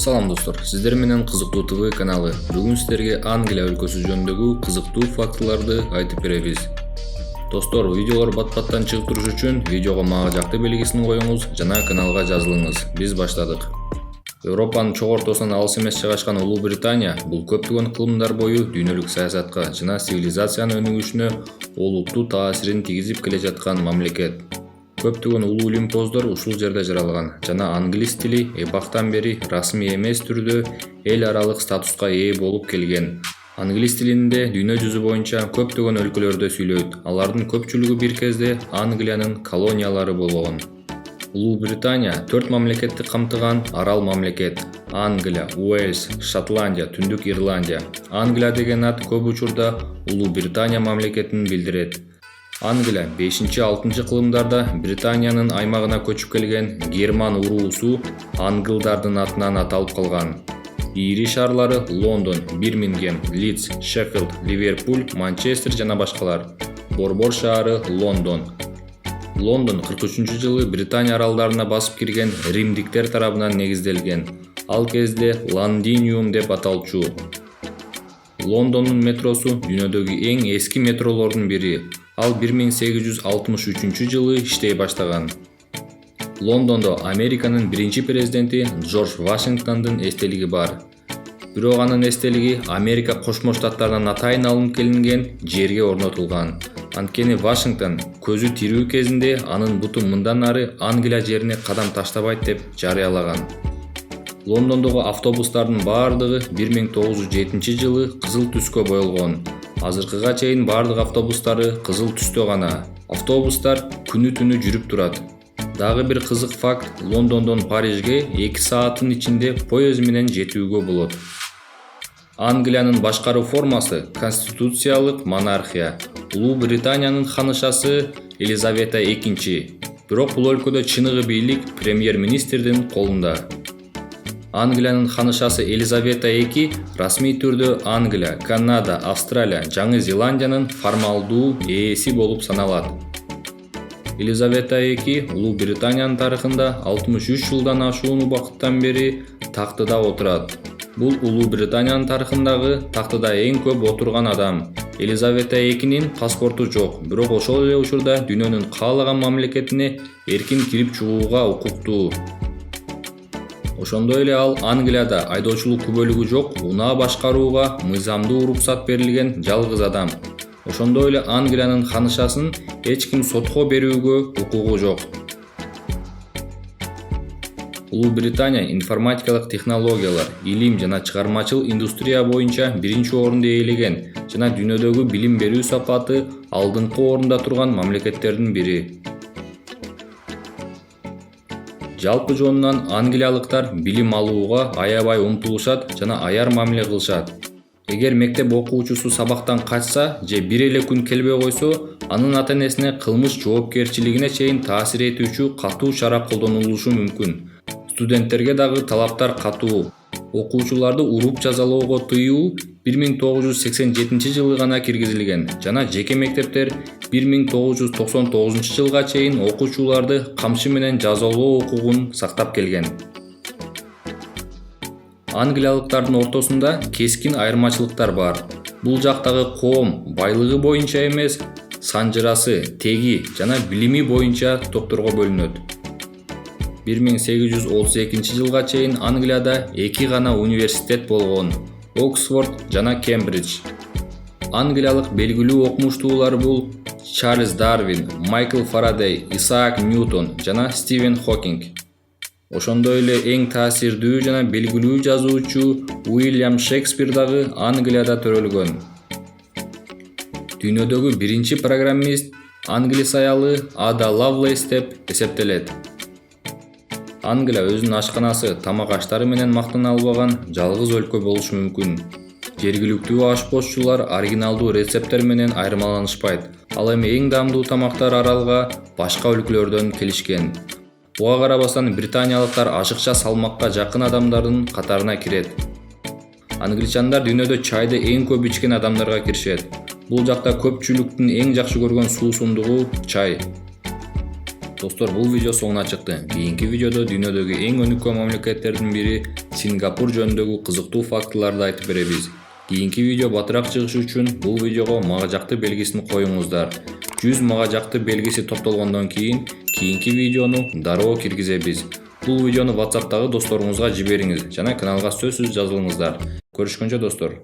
Салам достор, сиздер менен Кызыктуу ТВ каналы. Бүгүн сиздерге Англия өлкөсү жөнүндөгү кызыктуу фактыларды айтып беребиз. Достор, видеолор бат-баттан чыгып туруш үчүн видеого мага жакты белгисин коюңуз жана каналга жазылыңыз. Биз баштадык. Европанын чок ортосунан алыс эмес жайгашкан Улуу Британия бул көптөгөн кылымдар бою дүйнөлүк саясатка жана цивилизациянын өнүгүшүнө олуттуу таасирин тийгизип келе жаткан мамлекет. Көптөгөн улуу олимпоздор ушул жерде жаралган жана англис тили эпактан бери расмий эмес түрдө эл аралык статуска ээ болуп келген. Англис тилинде дүйнө жүзү боюнча көптөгөн өлкөлөрдө сүйлөйт. Алардын көпчүлүгү бир кезде Англиянын колониялары болгон. Улуу Британия 4 мамлекетти камтыган арал мамлекет: Англия, Уэльс, Шотландия, Түндүк Ирландия. Англия деген ат көп учурда Улуу Британия мамлекетин билдирет. Англия 5-6 кылымдарда Британиянын аймагына көчүп келген герман уруусу англдардын атынан аталып калган. Ири шаарлары Лондон, Бирмингем, Лидс, Шеффилд, Ливерпуль, Манчестер жана башкалар. Борбор шаары Лондон. Лондон 43-жылы Британия аралдарына басып кирген римдиктер тарабынан негизделген. Ал кезде Лондиниум деп аталчу. Лондондун метросу дүйнөдөгү эң эски метролордун бири. Ал 1863-жылы иштей баштаган. Лондондо Американын биринчи президенти Джордж Вашингтондун эстелиги бар. Бирок анын эстелиги Америка Кошмо Штаттарынан атайын алынып келинген жерге орнотулган. Анткени Вашингтон көзү тирүү кезинде анын буту мындан ары Англия жерине кадам таштабайт деп жарыялаган. Лондондогу автобустардын баардыгы 1907-жылы кызыл түскө боелгон. Азыркыга чейин бардык автобустары кызыл түстө гана. Автобустар күнү-түнү жүрүп турат. Дагы бир кызык факт: Лондондон Парижге 2 сааттын ичинде поезд менен жетүүгө болот. Англиянын башкаруу формасы конституциялык монархия. Улуу Британиянын ханышасы Елизавета II. Бирок бул өлкөдө чыныгы бийлик премьер-министрдин колунда. Англиянын ханышасы Елизавета II расмий түрдө Англия, Канада, Австралия, Жаңы Зеландиянын формалдуу ээси болуп саналат. Елизавета II Улуу Британиянын тарыхында 63 жылдан ашуун убакыттан бери тактыда отурат. Бул Улуу Британиянын тарыхындагы тактыда эң көп отурган адам. Елизавета II'нин паспорту жок, бирок ошол эле учурда дүйнөнүн каалаган мамлекетине эркин кирип чыгууга укуктуу. Ошондой эле ал Англияда айдоочулук күбөлүгү жок, унаа башкарууга мыйзамдуу уруксат берилген жалгыз адам. Ошондой эле Англиянын ханышасын эч ким сотко берүүгө укугу жок. Улуу Британия информатикалык технологиялар, илим жана чыгармачыл индустрия боюнча биринчи орунду ээлеген жана дүйнөдөгү билим берүү сапаты алдыңкы орунда турган мамлекеттердин бири. Жалпы жонунан англиялыктар билим алууга аябай умтулушат жана аяр мамиле кылышат. Эгер мектеп окуучусу сабактан качса же бир эле күн келбей койсо, анын ата-энесине кылмыш жоопкерчилигине чейин таасир этүүчү катуу чара колдонулушу мүмкүн. Студенттерге дагы талаптар катуу. Окуучуларды уруп жазалоого тыюу 1987-жылы гана киргизилген жана жеке мектептер 1999-жылга чейин окуучуларды камчы менен жазалоо укугун сактап келген. Англиялыктардын ортосунда кескин айырмачылыктар бар. Бул жактагы коом байлыгы боюнча эмес, санжырасы, теги жана билими боюнча топторго бөлүнөт. 1832-жылга чейин Англияда 2 гана университет болгон: Оксфорд жана Кембридж. Англиялык белгилүү окумуштуулар бул Чарльз Дарвин, Майкл Фарадей, Исаак Ньютон жана Стивен Хокинг. Ошондой эле эң таасирдүү жана белгилүү жазуучу Уильям Шекспир дагы Англияда төрөлгөн. Дүйнөдөгү биринчи программист англис аялы Ада Лавлейс деп эсептелет. Англия өзүнүн ашканасы, тамак аштары менен мактана албаган жалгыз өлкө болушу мүмкүн. Жергиликтүү ашпозчулар оригиналдуу рецепттер менен айырмаланышпайт. Ал эми эң даамдуу тамактар аралга башка өлкөлөрдөн келишкен. Буга карабастан британиялыктар ашыкча салмакка жакын адамдардын катарына кирет. Англичандар дүйнөдө чайды эң көп ичкен адамдарга киришет. Бул жакта көпчүлүктүн эң жакшы көргөн суусундугу чай. Достор, бул видео соңуна чыкты. Кийинки видеодо дүйнөдөгү эң өнүккөн мамлекеттердин бири Сингапур жөнүндөгү кызыктуу фактыларды айтып беребиз. Кийинки видео батыраак чыгышы үчүн бул видеого мага жакты белгисин коюңуздар. 100 мага жакты белгиси топтолгондон кийинки видеону дароо киргизебиз. Бул видеону WhatsApp'тагы досторуңузга жибериңиз жана каналга сөзсүз жазылыңыздар. Көрүшкөнчө достор.